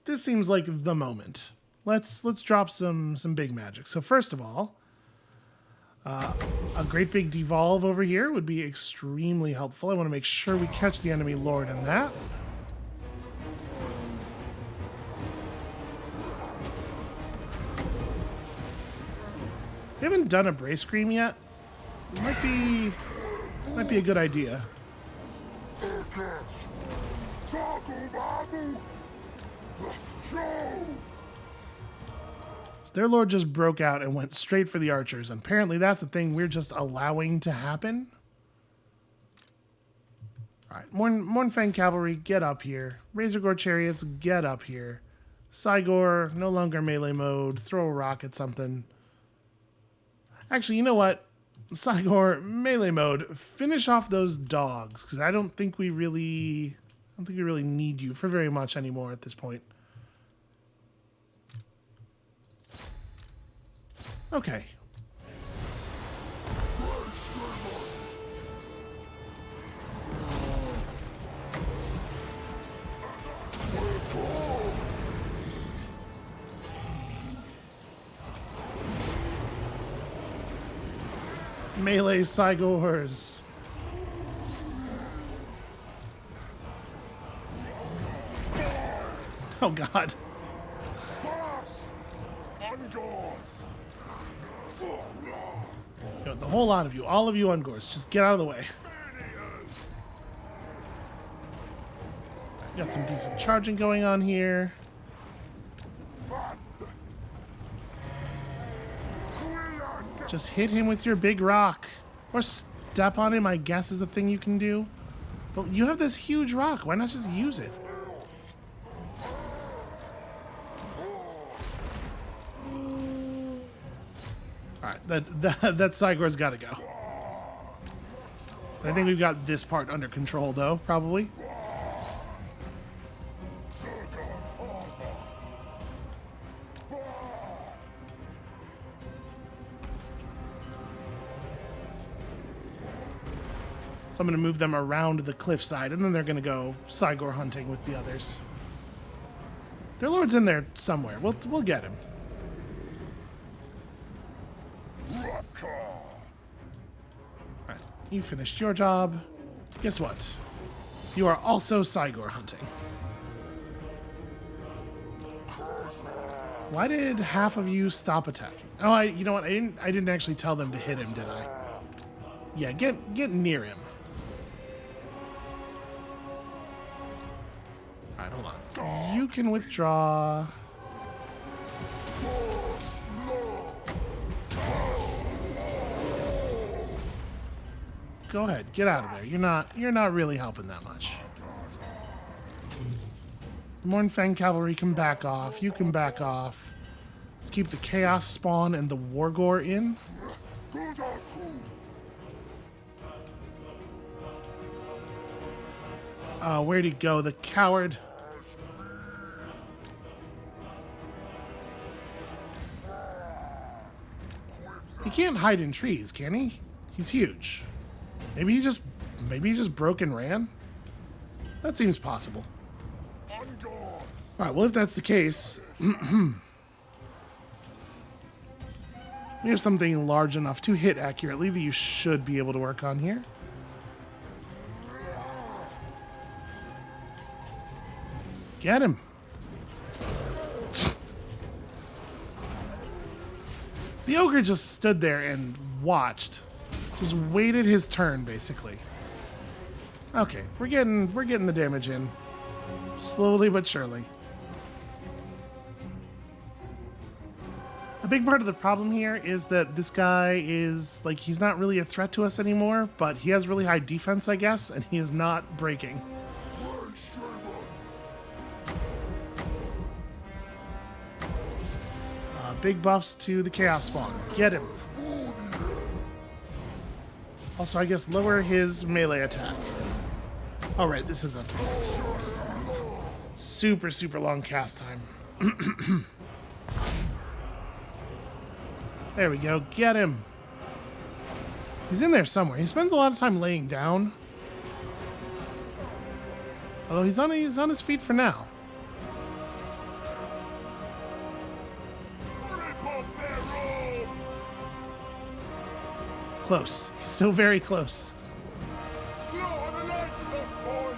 the moment. Let's drop some big magic. So first of all, A great big devolve over here would be extremely helpful. I want to make sure we catch the enemy lord in that. We haven't done a brace scream yet. Might be a good idea. So their lord just broke out and went straight for the archers. And apparently that's the thing we're just allowing to happen. All right, Morn Fang cavalry, get up here. Razor Gore chariots, get up here. Cygor, no longer melee mode. Throw a rock at something. Actually, you know what? Cygor, melee mode. Finish off those dogs, because I don't think we really need you for very much anymore at this point. Okay. Melee Cygors. Oh god. The whole lot of you, all of you on Gorse, just get out of the way. Got some decent charging going on here. Just hit him with your big rock. Or step on him, I guess, is a thing you can do. But you have this huge rock. Why not just use it? Alright, that Cygor's got to go. I think we've got this part under control, though, probably. So I'm going to move them around the cliffside, and then they're going to go Cygor hunting with the others. Their lord's in there somewhere. We'll get him. Alright, you finished your job. Guess what? You are also Cygor hunting. Why did half of you stop attacking? Oh, you know what? I didn't actually tell them to hit him, did I? Yeah, get near him. Alright, hold on. You can withdraw. Go ahead, get out of there. You're not really helping that much. Morn Fang cavalry can back off. You can back off. Let's keep the Chaos Spawn and the Wargore in. Where'd he go? The coward. He can't hide in trees, can he? He's huge. Maybe he just broke and ran? That seems possible. Alright, well, if that's the case, we have something large enough to hit accurately that you should be able to work on here. Get him. The ogre just stood there and watched. Just waited his turn, basically. Okay, we're getting the damage in. Slowly but surely. A big part of the problem here is that this guy is, like, he's not really a threat to us anymore, but he has really high defense, I guess, and he is not breaking. Big buffs to the Chaos Spawn. Get him. Also, I guess lower his melee attack. Alright, this is a super, super long cast time. There we go. Get him. He's in there somewhere. He spends a lot of time laying down. Although he's on his feet for now. Close. So very close. Slaughter the livestock, boys!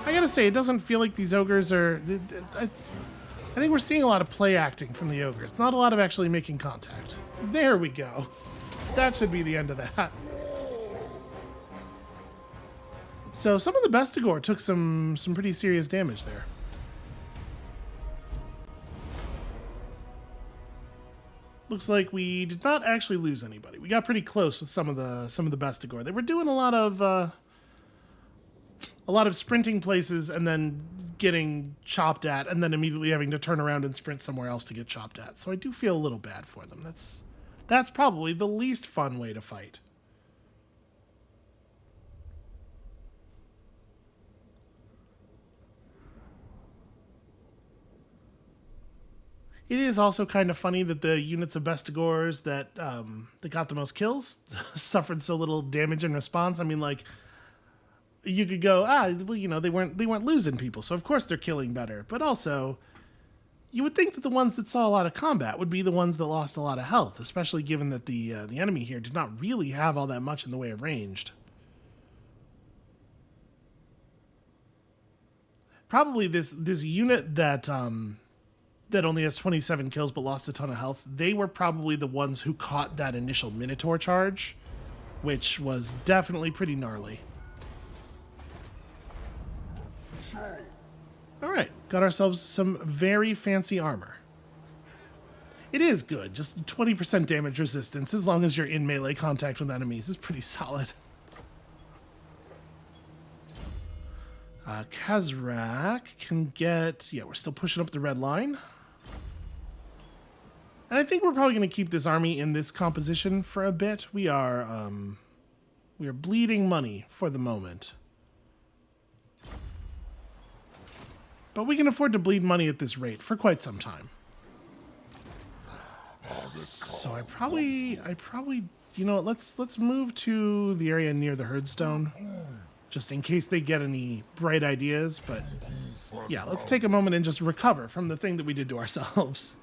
I gotta say, it doesn't feel like these ogres are... I think we're seeing a lot of play acting from the ogres. Not a lot of actually making contact. There we go. That should be the end of that. So some of the Bestigor took some pretty serious damage there. Looks like we did not actually lose anybody. We got pretty close with some of the Bestigor. They were doing a lot of sprinting places and then getting chopped at, and then immediately having to turn around and sprint somewhere else to get chopped at. So I do feel a little bad for them. That's probably the least fun way to fight. It is also kind of funny that the units of Bestigors that got the most kills suffered so little damage in response. I mean, like, you could go, well, you know, they weren't losing people, so of course they're killing better. But also, you would think that the ones that saw a lot of combat would be the ones that lost a lot of health, especially given that the enemy here did not really have all that much in the way of ranged. Probably this unit that only has 27 kills but lost a ton of health, they were probably the ones who caught that initial Minotaur charge, which was definitely pretty gnarly. Alright, got ourselves some very fancy armor. It is good, just 20% damage resistance as long as you're in melee contact with enemies is pretty solid. Kazrak can get... Yeah, we're still pushing up the red line. And I think we're probably going to keep this army in this composition for a bit. We are bleeding money for the moment. But we can afford to bleed money at this rate for quite some time. So I probably, you know what, let's move to the area near the Herdstone, just in case they get any bright ideas. But yeah, let's take a moment and just recover from the thing that we did to ourselves.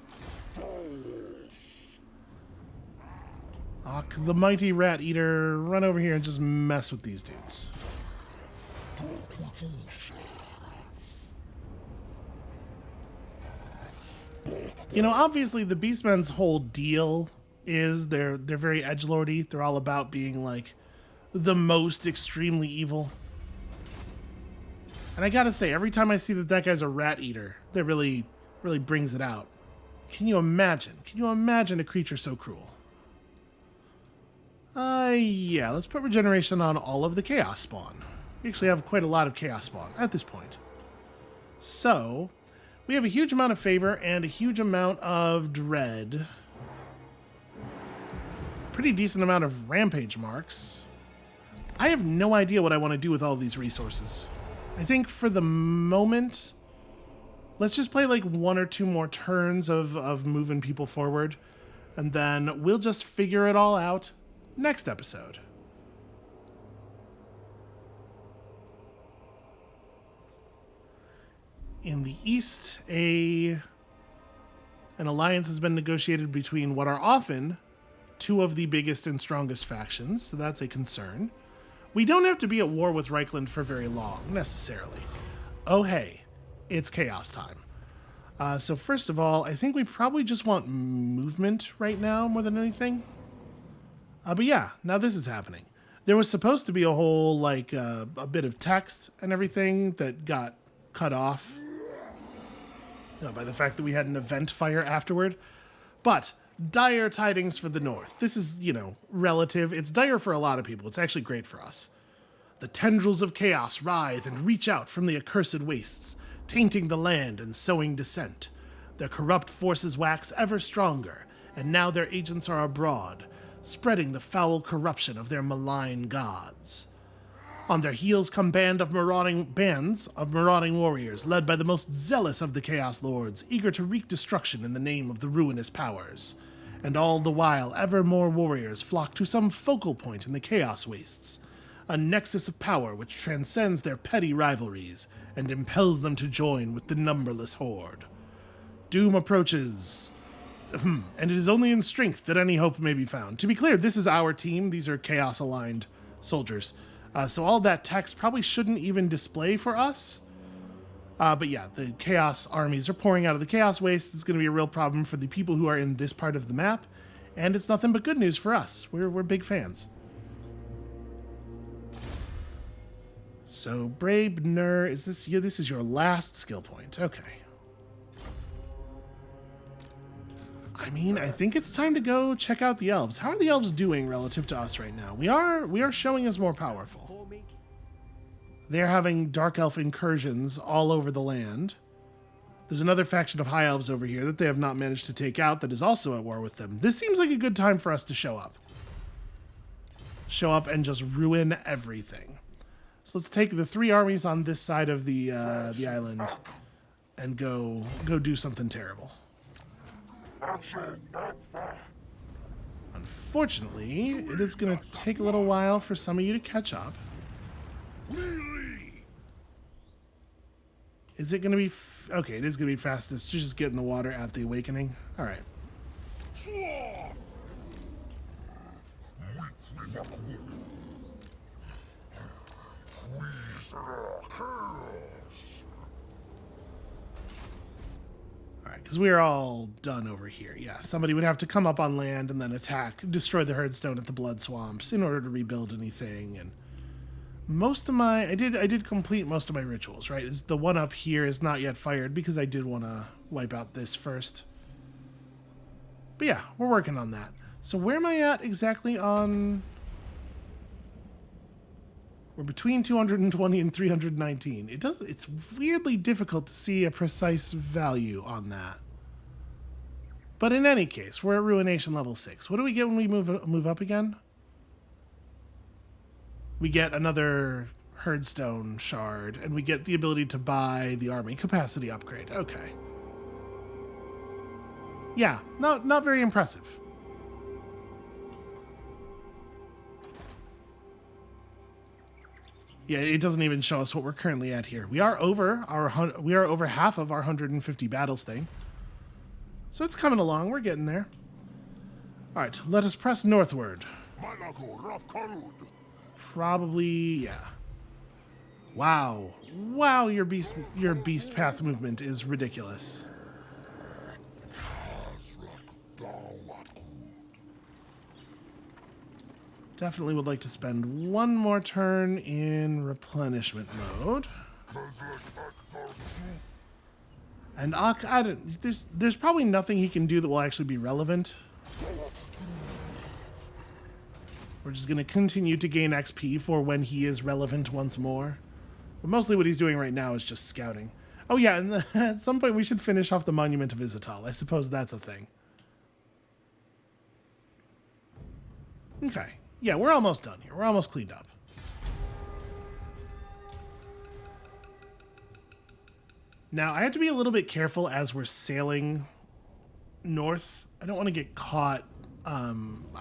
The mighty rat eater, run over here and just mess with these dudes. You know, obviously the Beastmen's whole deal is they're very edgelordy. They're all about being like the most extremely evil. And I gotta say, every time I see that guy's a rat eater, that really brings it out. Can you imagine? Can you imagine a creature so cruel? Yeah, let's put regeneration on all of the chaos spawn. We actually have quite a lot of chaos spawn at this point. So, we have a huge amount of favor and a huge amount of dread. Pretty decent amount of rampage marks. I have no idea what I want to do with all of these resources. I think for the moment, let's just play like 1 or 2 more turns of moving people forward, and then we'll just figure it all out next episode. In the east, an alliance has been negotiated between what are often 2 of the biggest and strongest factions, so that's a concern. We don't have to be at war with Reichland for very long, necessarily. Oh hey, it's chaos time. So first of all, I think we probably just want movement right now more than anything. But yeah, now this is happening. There was supposed to be a whole, like, a bit of text and everything that got cut off by the fact that we had an event fire afterward. But dire tidings for the North. This is, you know, relative. It's dire for a lot of people. It's actually great for us. The tendrils of chaos writhe and reach out from the accursed wastes, tainting the land and sowing dissent. Their corrupt forces wax ever stronger, and now their agents are abroad, spreading the foul corruption of their malign gods. On their heels come bands of marauding warriors, led by the most zealous of the Chaos Lords, eager to wreak destruction in the name of the ruinous powers. And all the while, ever more warriors flock to some focal point in the Chaos Wastes, a nexus of power which transcends their petty rivalries and impels them to join with the numberless horde. Doom approaches. And it is only in strength that any hope may be found. To be clear, this is our team. These are chaos-aligned soldiers. So all that text probably shouldn't even display for us. But yeah, the chaos armies are pouring out of the chaos waste. It's going to be a real problem for the people who are in this part of the map. And it's nothing but good news for us. We're big fans. So, Brabner, this is your last skill point. Okay. I mean, I think it's time to go check out the elves. How are the elves doing relative to us right now? We are showing as more powerful. They're having dark elf incursions all over the land. There's another faction of high elves over here that they have not managed to take out that is also at war with them. This seems like a good time for us to show up. Show up and just ruin everything. So let's take the 3 armies on this side of the island and go do something terrible. Unfortunately, it is going to take a little while for some of you to catch up. Is it going to be... okay, it is going to be fastest to just get in the water at the awakening. All right. Alright, because we are all done over here. Yeah, somebody would have to come up on land and then attack, destroy the herdstone at the blood swamps in order to rebuild anything. And most of my... I did complete most of my rituals, right? The one up here is not yet fired because I did want to wipe out this first. But yeah, we're working on that. So where am I at exactly on... We're between 220 and 319. It's weirdly difficult to see a precise value on that. But in any case, we're at Ruination level 6. What do we get when we move up again? We get another Herdstone shard, and we get the ability to buy the army capacity upgrade. Okay. Yeah, not very impressive. Yeah, it doesn't even show us what we're currently at here. We are over half of our 150 battles thing. So it's coming along. We're getting there. All right, let us press northward. Probably, yeah. Wow, your beast path movement is ridiculous. Definitely would like to spend one more turn in replenishment mode. And there's probably nothing he can do that will actually be relevant. We're just going to continue to gain XP for when he is relevant once more. But mostly what he's doing right now is just scouting. Oh yeah, and at some point we should finish off the Monument of Izatal. I suppose that's a thing. Okay. Yeah, we're almost done here. We're almost cleaned up. Now, I have to be a little bit careful as we're sailing north. I don't want to get caught. I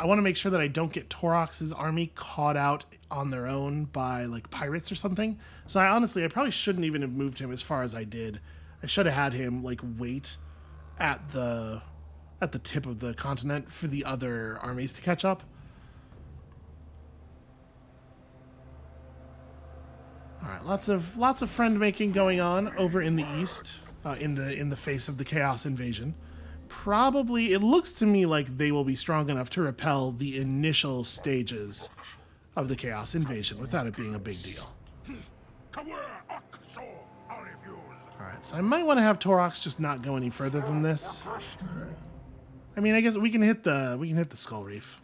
want to make sure that I don't get Taurox's army caught out on their own by, like, pirates or something. So I probably shouldn't even have moved him as far as I did. I should have had him, like, wait at the tip of the continent for the other armies to catch up. All right, lots of friend making going on over in the east, in the face of the chaos invasion. Probably, it looks to me like they will be strong enough to repel the initial stages of the chaos invasion without it being a big deal. All right, so I might want to have Taurox just not go any further than this. I mean, I guess we can hit the Skull Reef.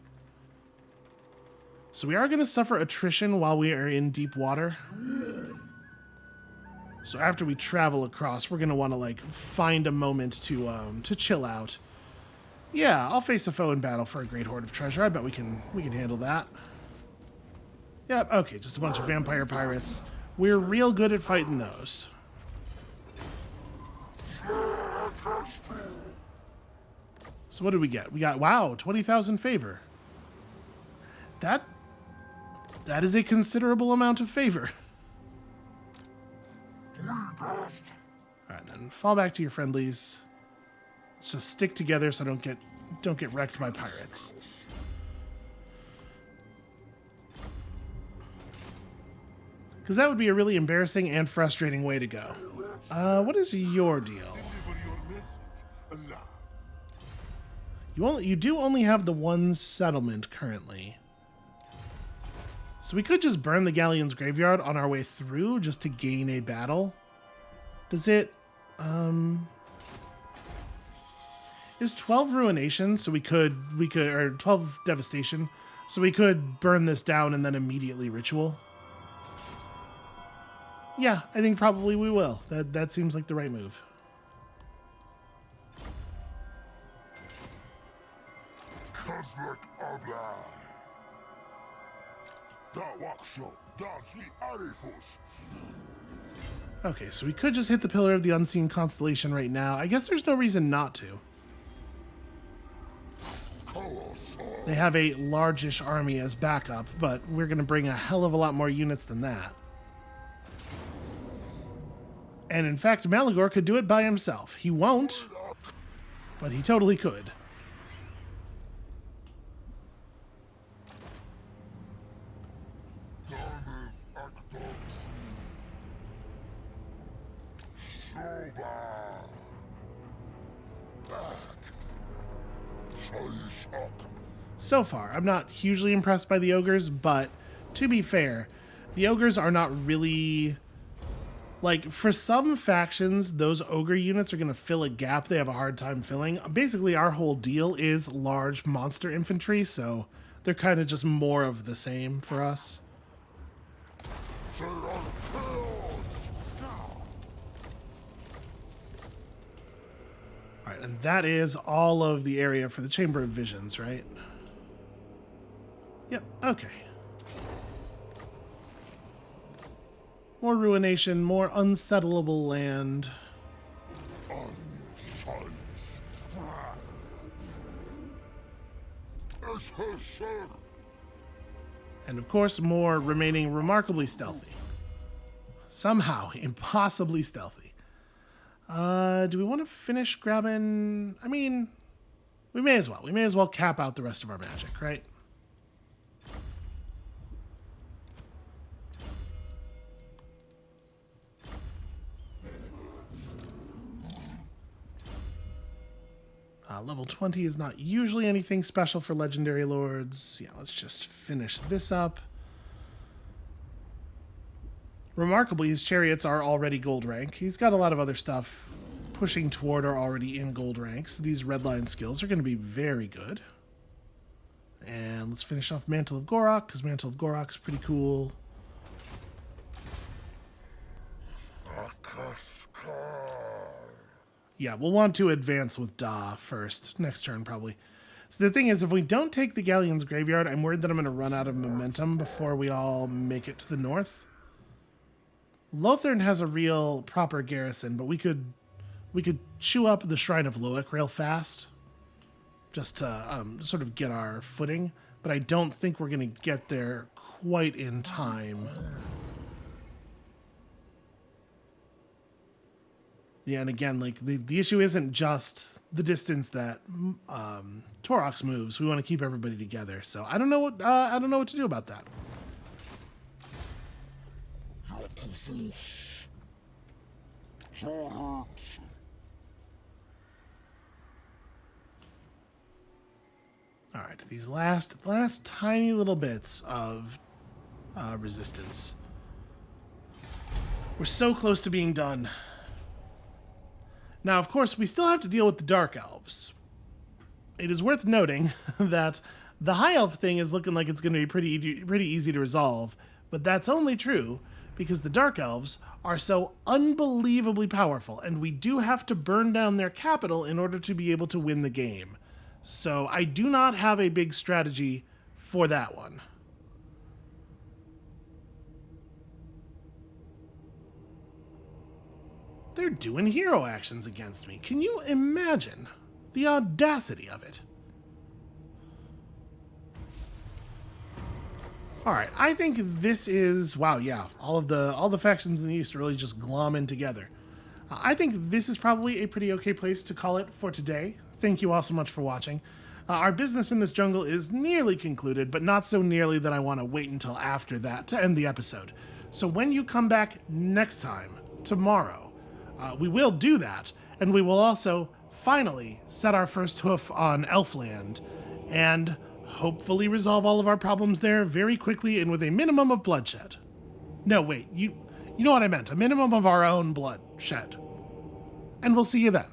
So we are going to suffer attrition while we are in deep water. So after we travel across, we're going to want to, like, find a moment to chill out. Yeah, I'll face a foe in battle for a great hoard of treasure. I bet we can handle that. Yep, okay, just a bunch of vampire pirates. We're real good at fighting those. So what did we get? We got, wow, 20,000 favor. That is a considerable amount of favor. Alright, then fall back to your friendlies. Let's just stick together so don't get wrecked by pirates. Because that would be a really embarrassing and frustrating way to go. What is your deal? Deliver your message aloud. You do only have the one settlement currently. So we could just burn the galleon's graveyard on our way through just to gain a battle. Does it... Is 12 ruination, so we could, or 12 devastation, so we could burn this down and then immediately ritual? Yeah, I think probably we will. That seems like the right move. Cosmic Abla. Taurox, dance me Arifus. Okay, so we could just hit the Pillar of the Unseen Constellation right now. I guess there's no reason not to. They have a largish army as backup, but we're going to bring a hell of a lot more units than that. And in fact, Malagor could do it by himself. He won't, but he totally could. So far, I'm not hugely impressed by the ogres, but to be fair, the ogres are not really... Like, for some factions, those ogre units are going to fill a gap they have a hard time filling. Basically, our whole deal is large monster infantry, so they're kind of just more of the same for us. Alright, and that is all of the area for the Chamber of Visions, right? Yep, okay. More ruination, more unsettleable land. And of course, more remaining remarkably stealthy. Somehow, impossibly stealthy. Do we want to finish grabbing... I mean, we may as well. We may as well cap out the rest of our magic, right? Level 20 is not usually anything special for Legendary Lords. Yeah, let's just finish this up. Remarkably, his chariots are already gold rank. He's got a lot of other stuff pushing toward are already in gold ranks. These redline skills are going to be very good. And let's finish off Mantle of Gorok, because Mantle of Gorok's pretty cool. Yeah, we'll want to advance with Da first, next turn probably. So the thing is, if we don't take the Galleon's Graveyard, I'm worried that I'm going to run out of momentum before we all make it to the north. Lothern has a real proper garrison, but we could chew up the Shrine of Loic real fast, just to sort of get our footing. But I don't think we're going to get there quite in time. Yeah, and again, like the issue isn't just the distance that Taurox moves. We want to keep everybody together. So I don't know what to do about that. All right, these last tiny little bits of resistance. We're so close to being done. Now, of course, we still have to deal with the Dark Elves. It is worth noting that the High Elf thing is looking like it's going to be pretty easy to resolve, but that's only true because the Dark Elves are so unbelievably powerful, and we do have to burn down their capital in order to be able to win the game. So I do not have a big strategy for that one. They're doing hero actions against me. Can you imagine the audacity of it? All right, I think this is... Wow, yeah, all the factions in the East are really just glomming together. I think this is probably a pretty okay place to call it for today. thank you all so much for watching. Our business in this jungle is nearly concluded, but not so nearly that I want to wait until after that to end the episode. So when you come back next time, tomorrow, we will do that, and we will also finally set our first hoof on Elfland, and hopefully resolve all of our problems there very quickly and with a minimum of bloodshed. No, wait, you know what I meant. A minimum of our own bloodshed. And we'll see you then.